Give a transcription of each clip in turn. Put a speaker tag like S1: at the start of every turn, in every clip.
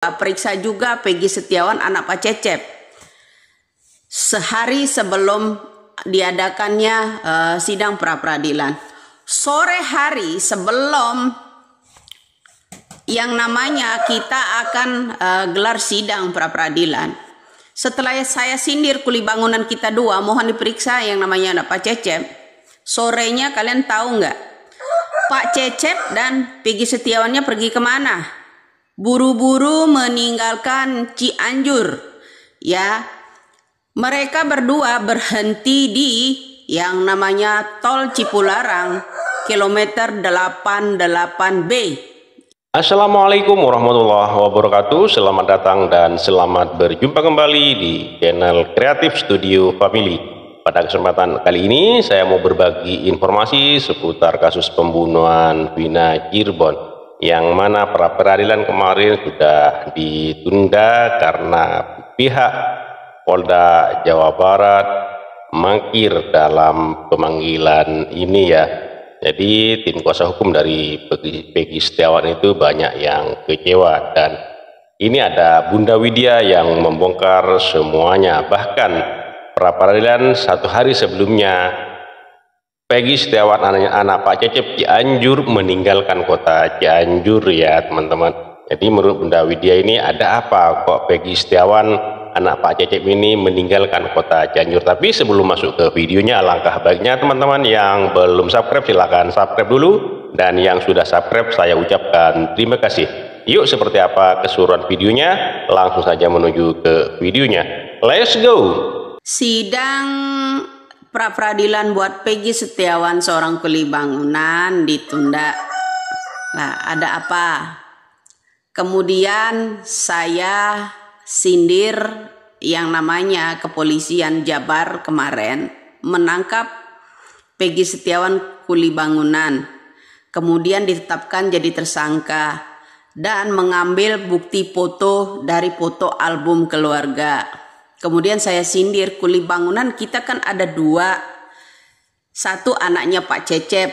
S1: Periksa juga Peggy Setiawan anak Pak Cecep. Sehari sebelum diadakannya sidang pra-peradilan, sore hari sebelum yang namanya kita akan gelar sidang pra-peradilan, setelah saya sindir kuli bangunan kita dua, mohon diperiksa yang namanya anak Pak Cecep. Sorenya kalian tahu nggak? Pak Cecep dan Peggy Setiawannya pergi kemana? Buru-buru meninggalkan Cianjur, ya. Mereka berdua berhenti di yang namanya Tol Cipularang, kilometer 88B.
S2: Assalamualaikum warahmatullahi wabarakatuh. Selamat datang dan selamat berjumpa kembali di channel Kreatif Studio Family. Pada kesempatan kali ini saya mau berbagi informasi seputar kasus pembunuhan Vina Cirebon, yang mana pra-peradilan kemarin sudah ditunda karena pihak Polda Jawa Barat mangkir dalam pemanggilan ini, ya. Jadi tim kuasa hukum dari Peggy Setiawan itu banyak yang kecewa, dan ini ada Bunda Widya yang membongkar semuanya. Bahkan pra-peradilan satu hari sebelumnya, Peggy Setiawan anak Pak Cecep Cianjur meninggalkan kota Cianjur, ya teman-teman. Jadi menurut Bunda Widya ini ada apa kok Peggy Setiawan anak Pak Cecep ini meninggalkan kota Cianjur? Tapi sebelum masuk ke videonya, alangkah baiknya teman-teman yang belum subscribe silahkan subscribe dulu, dan yang sudah subscribe saya ucapkan terima kasih. Yuk, seperti apa keseluruhan videonya, langsung saja menuju ke videonya. Let's go.
S1: Sidang pra-peradilan buat Peggy Setiawan seorang kuli bangunan ditunda. Nah, ada apa? Kemudian saya sindir yang namanya kepolisian Jabar kemarin menangkap Peggy Setiawan kuli bangunan, kemudian ditetapkan jadi tersangka dan mengambil bukti foto dari foto album keluarga. Kemudian saya sindir kuli bangunan kita kan ada dua, satu anaknya Pak Cecep,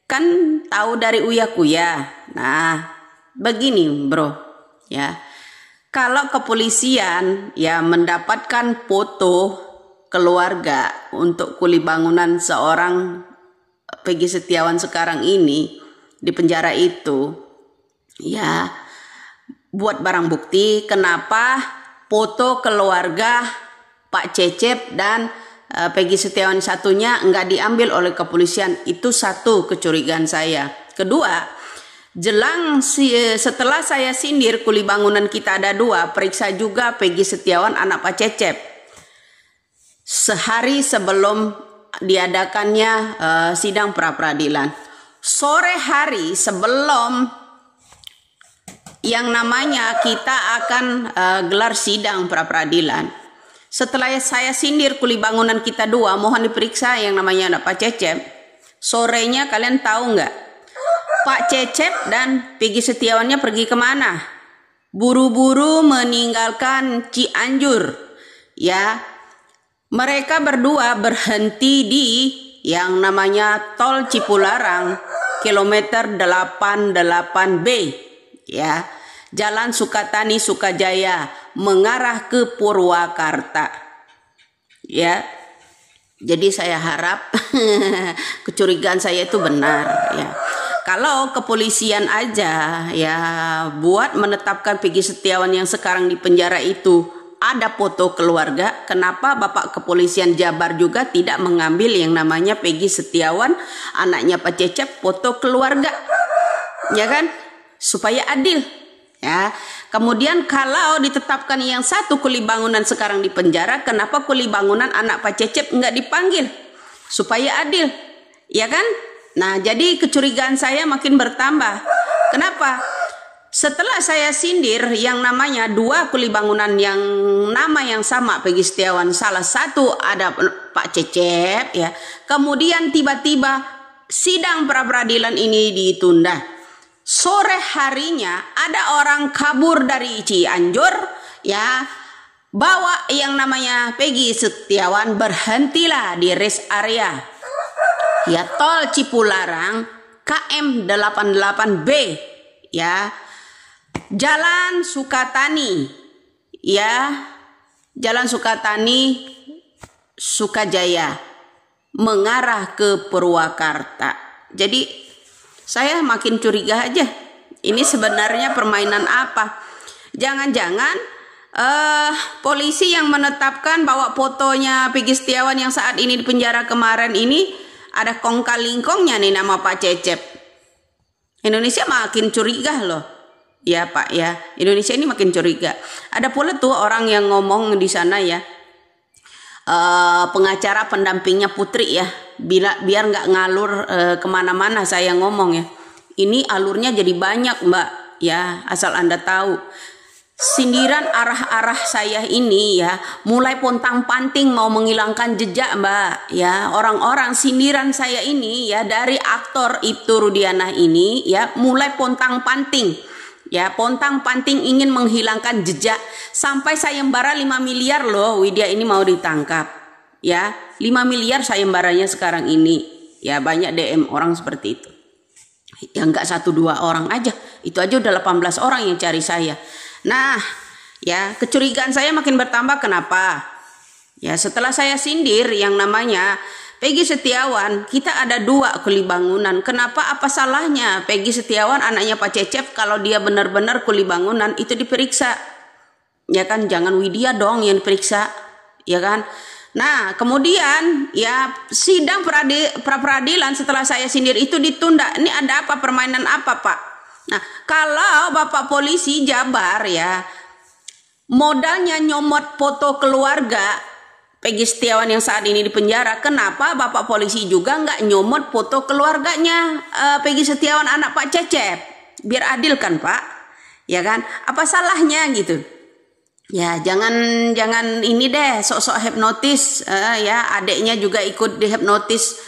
S1: kan tahu dari Uya Kuya. Nah begini bro, ya, kalau kepolisian ya mendapatkan foto keluarga untuk kuli bangunan seorang Peggy Setiawan sekarang ini di penjara itu, ya buat barang bukti. Kenapa foto keluarga Pak Cecep dan Peggy Setiawan satunya nggak diambil oleh kepolisian? Itu satu kecurigaan saya. Kedua, setelah saya sindir kuli bangunan kita ada dua, periksa juga Peggy Setiawan anak Pak Cecep. Sehari sebelum diadakannya sidang pra-peradilan, sore hari sebelum yang namanya kita akan gelar sidang pra-peradilan, setelah saya sindir kuli bangunan kita dua, mohon diperiksa yang namanya anak Pak Cecep. Sorenya kalian tahu nggak? Pak Cecep dan Peggy Setiawannya pergi kemana? Buru-buru meninggalkan Cianjur, ya. Mereka berdua berhenti di yang namanya Tol Cipularang, kilometer 88B, ya, Jalan Sukatani Sukajaya mengarah ke Purwakarta, ya. Jadi saya harap kecurigaan saya itu benar, ya. Kalau kepolisian aja ya buat menetapkan Peggy Setiawan yang sekarang di penjara itu ada foto keluarga, kenapa Bapak Kepolisian Jabar juga tidak mengambil yang namanya Peggy Setiawan anaknya Pak Cecep foto keluarga, ya kan, supaya adil, ya. Kemudian kalau ditetapkan yang satu kuli bangunan sekarang di penjara, kenapa kuli bangunan anak Pak Cecep nggak dipanggil supaya adil, ya kan? Nah, jadi kecurigaan saya makin bertambah. Kenapa? Setelah saya sindir yang namanya dua kuli bangunan yang nama yang sama Peggy Setiawan, salah satu ada Pak Cecep, ya. Kemudian tiba-tiba sidang pra-peradilan ini ditunda. Sore harinya ada orang kabur dari Cianjur, ya, bawa yang namanya Peggy Setiawan, berhentilah di rest area, ya, Tol Cipularang KM 88B, ya. Jalan Sukatani, ya, Jalan Sukatani, Sukajaya, mengarah ke Purwakarta. Jadi saya makin curiga aja, ini sebenarnya permainan apa? Jangan-jangan polisi yang menetapkan bahwa fotonya Peggy Setiawan yang saat ini di penjara kemarin ini ada kong kalingkongnya nih nama Pak Cecep. Indonesia makin curiga loh. Ya Pak ya, Indonesia ini makin curiga. Ada pula tuh orang yang ngomong di sana ya, pengacara pendampingnya Putri ya, biar nggak ngalur kemana-mana saya ngomong ya. Ini alurnya jadi banyak Mbak ya, asal Anda tahu. Sindiran arah-arah saya ini ya, mulai pontang-panting mau menghilangkan jejak Mbak ya. Orang-orang sindiran saya ini ya, dari aktor Ibtu Rudiana ini ya, mulai pontang-panting. Ya, pontang-panting ingin menghilangkan jejak, sampai sayembara 5 miliar loh Widya ini mau ditangkap. Ya, 5 miliar sayembaranya sekarang ini. Ya, banyak DM orang seperti itu. Ya enggak 1-2 orang aja. Itu aja udah 18 orang yang cari saya. Nah, ya kecurigaan saya makin bertambah. Kenapa? Ya, setelah saya sindir yang namanya Peggy Setiawan, kita ada 2 kuli bangunan. Kenapa? Apa salahnya Peggy Setiawan anaknya Pak Cecep kalau dia benar-benar kuli bangunan itu diperiksa? Ya kan, jangan Widya dong yang diperiksa, ya kan? Nah, kemudian ya sidang pra-peradilan setelah saya sindir itu ditunda. Ini ada apa, permainan apa Pak? Nah, kalau Bapak polisi Jabar ya, modalnya nyomot foto keluarga Peggy Setiawan yang saat ini di penjara, kenapa Bapak polisi juga nggak nyomot foto keluarganya Peggy Setiawan anak Pak Cecep? Biar adil kan Pak, ya kan? Apa salahnya gitu? Ya jangan ini deh sok-sok hipnotis ya, adiknya juga ikut dihipnotis,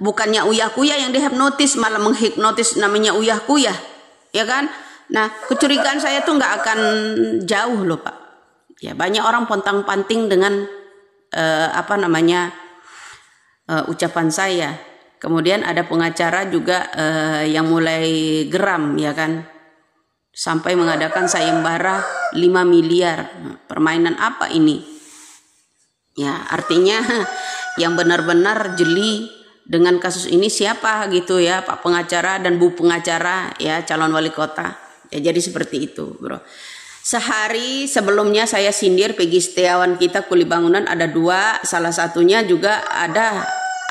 S1: bukannya Uyah Kuya yang dihipnotis, malah menghipnotis namanya Uyah Kuya, ya kan? Nah kecurigaan saya tuh nggak akan jauh loh Pak. Ya banyak orang pontang-panting dengan ucapan saya. Kemudian ada pengacara juga yang mulai geram ya kan, sampai mengadakan sayembara 5 miliar. Permainan apa ini? Ya artinya yang benar-benar jeli dengan kasus ini siapa gitu ya, Pak pengacara dan Bu pengacara ya, calon wali kota. Ya jadi seperti itu bro. Sehari sebelumnya saya sindir Peggy Setiawan kita kuli bangunan ada 2, salah satunya juga ada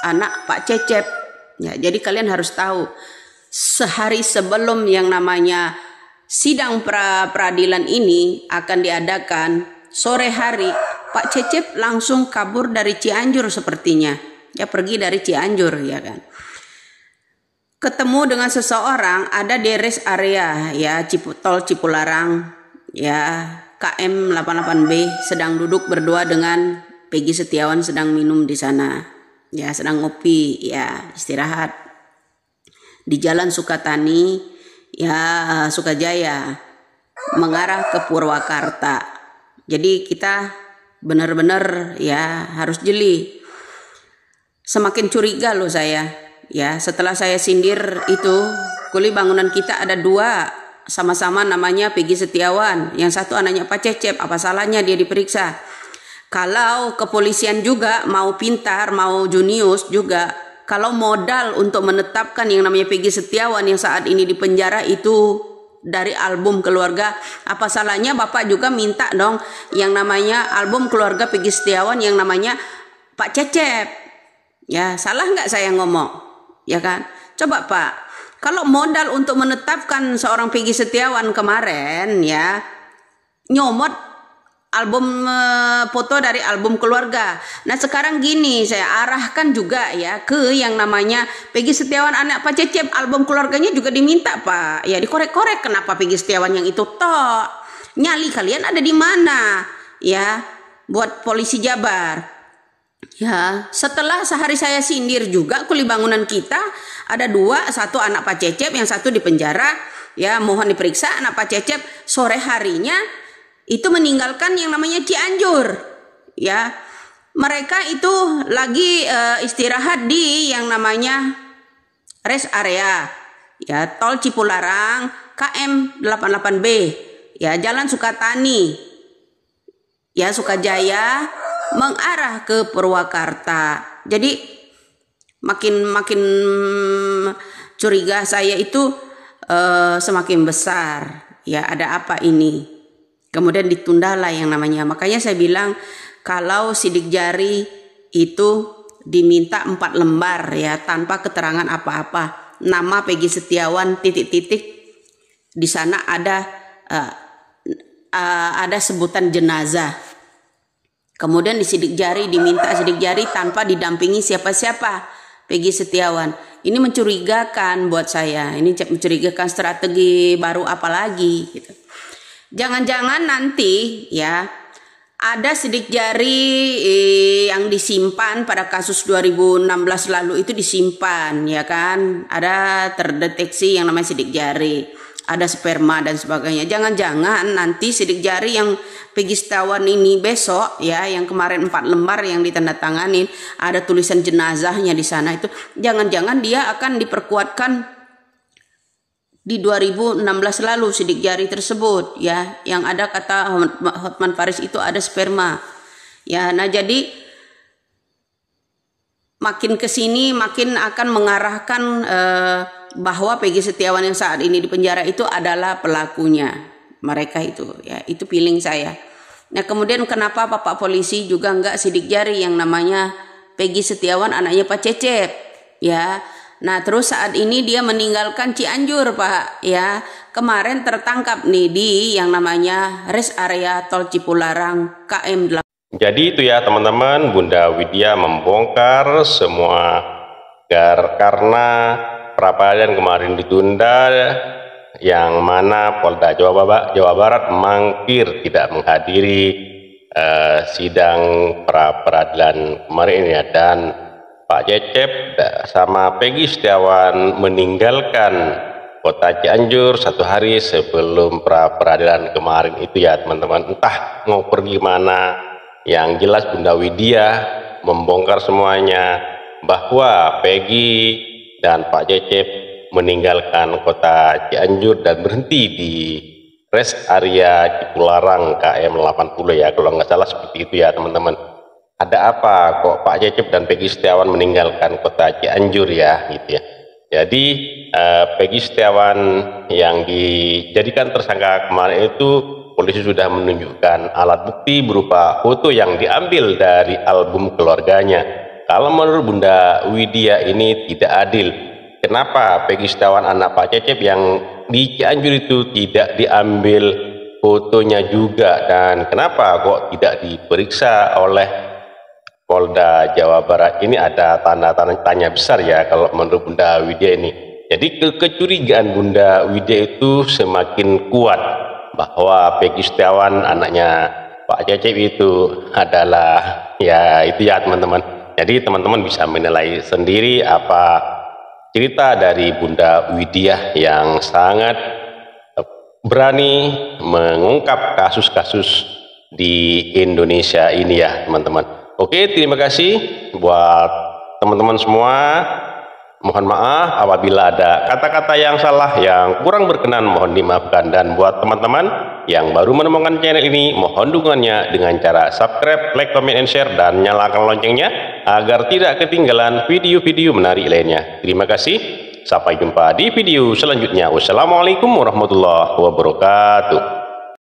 S1: anak Pak Cecep. Ya, jadi kalian harus tahu, sehari sebelum yang namanya sidang pra-peradilan ini akan diadakan, sore hari Pak Cecep langsung kabur dari Cianjur sepertinya. Ya pergi dari Cianjur ya kan. Ketemu dengan seseorang ada di rest area ya tol Cipularang. Ya, KM 88B sedang duduk berdua dengan Peggy Setiawan sedang minum di sana. Ya, sedang ngopi, ya, istirahat. Di Jalan Sukatani, ya, Sukajaya, mengarah ke Purwakarta. Jadi kita benar-benar ya harus jeli. Semakin curiga loh saya. Ya, setelah saya sindir itu, kuli bangunan kita ada 2. Sama-sama namanya Peggy Setiawan, yang satu anaknya Pak Cecep, apa salahnya dia diperiksa? Kalau kepolisian juga mau pintar, mau junius juga, kalau modal untuk menetapkan yang namanya Peggy Setiawan yang saat ini di penjara itu dari album keluarga, apa salahnya Bapak juga minta dong yang namanya album keluarga Peggy Setiawan yang namanya Pak Cecep? Ya salah nggak saya ngomong? Ya kan? Coba Pak, kalau modal untuk menetapkan seorang Peggy Setiawan kemarin ya, nyomot album foto dari album keluarga. Nah sekarang gini, saya arahkan juga ya ke yang namanya Peggy Setiawan anak Pak Cecep, album keluarganya juga diminta Pak. Ya dikorek-korek, kenapa Peggy Setiawan yang itu tok? Nyali kalian ada di mana? Ya, buat polisi Jabar. Ya, setelah sehari saya sindir juga kuli bangunan kita ada 2, satu anak Pak Cecep, yang satu di penjara. Ya, mohon diperiksa anak Pak Cecep sore harinya itu meninggalkan yang namanya Cianjur. Ya, mereka itu lagi istirahat di yang namanya rest area. Ya, tol Cipularang, KM 88B, ya, Jalan Sukatani, ya, Sukajaya, mengarah ke Purwakarta. Jadi makin curiga saya itu semakin besar. Ya, ada apa ini? Kemudian ditundalah yang namanya. Makanya saya bilang kalau sidik jari itu diminta 4 lembar, ya, tanpa keterangan apa-apa. Nama Peggy Setiawan titik-titik, di sana ada sebutan jenazah. Kemudian disidik jari, diminta sidik jari tanpa didampingi siapa-siapa Peggy Setiawan. Ini mencurigakan buat saya. Ini mencurigakan strategi baru apa lagi gitu. Jangan-jangan nanti, ya, ada sidik jari yang disimpan pada kasus 2016 lalu itu disimpan, ya kan? Ada terdeteksi yang namanya sidik jari, ada sperma dan sebagainya. Jangan-jangan nanti sidik jari yang Peggy Setiawan ini besok, ya, yang kemarin 4 lembar yang ditandatanganin, ada tulisan jenazahnya di sana, itu jangan-jangan dia akan diperkuatkan di 2016 lalu sidik jari tersebut, ya, yang ada kata Hotman Paris itu ada sperma, ya. Nah, jadi makin kesini makin akan mengarahkan bahwa Peggy Setiawan yang saat ini di penjara itu adalah pelakunya. Mereka itu, ya, itu feeling saya. Nah, kemudian kenapa Bapak polisi juga enggak sidik jari yang namanya Peggy Setiawan, anaknya Pak Cecep, ya. Nah, terus saat ini dia meninggalkan Cianjur, Pak, ya. Kemarin tertangkap nih di yang namanya rest area tol Cipularang KM 8.
S2: Jadi itu ya teman-teman, Bunda Widya membongkar semua karena pra-peradilan kemarin ditunda, yang mana Polda Jawa Barat mangkir tidak menghadiri sidang pra-peradilan kemarin ya, dan Pak Cecep sama Peggy Setiawan meninggalkan kota Cianjur 1 hari sebelum pra-peradilan kemarin itu ya teman-teman. Entah mau pergi mana, yang jelas Bunda Widya membongkar semuanya bahwa Peggy dan Pak Cecep meninggalkan kota Cianjur dan berhenti di rest area Cipularang KM 80 ya, kalau nggak salah seperti itu ya teman-teman. Ada apa kok Pak Cecep dan Peggy Setiawan meninggalkan kota Cianjur ya, gitu ya. Jadi Peggy Setiawan yang dijadikan tersangka kemarin itu, polisi sudah menunjukkan alat bukti berupa foto yang diambil dari album keluarganya. Kalau menurut Bunda Widya ini tidak adil. Kenapa Peggy Setiawan anak Pak Cecep yang di Cianjur itu tidak diambil fotonya juga, dan kenapa kok tidak diperiksa oleh Polda Jawa Barat? Ini ada tanda tanya besar ya kalau menurut Bunda Widya ini. Jadi kecurigaan Bunda Widya itu semakin kuat bahwa Peggy Setiawan anaknya Pak Cecep itu adalah, ya itu ya teman-teman. Jadi teman-teman bisa menilai sendiri apa cerita dari Bunda Widya yang sangat berani mengungkap kasus-kasus di Indonesia ini ya teman-teman. Oke, terima kasih buat teman-teman semua. Mohon maaf apabila ada kata-kata yang salah, yang kurang berkenan, mohon dimaafkan. Dan buat teman-teman yang baru menemukan channel ini, mohon dukungannya dengan cara subscribe, like, comment, and share, dan nyalakan loncengnya agar tidak ketinggalan video-video menarik lainnya. Terima kasih. Sampai jumpa di video selanjutnya. Wassalamualaikum warahmatullahi wabarakatuh.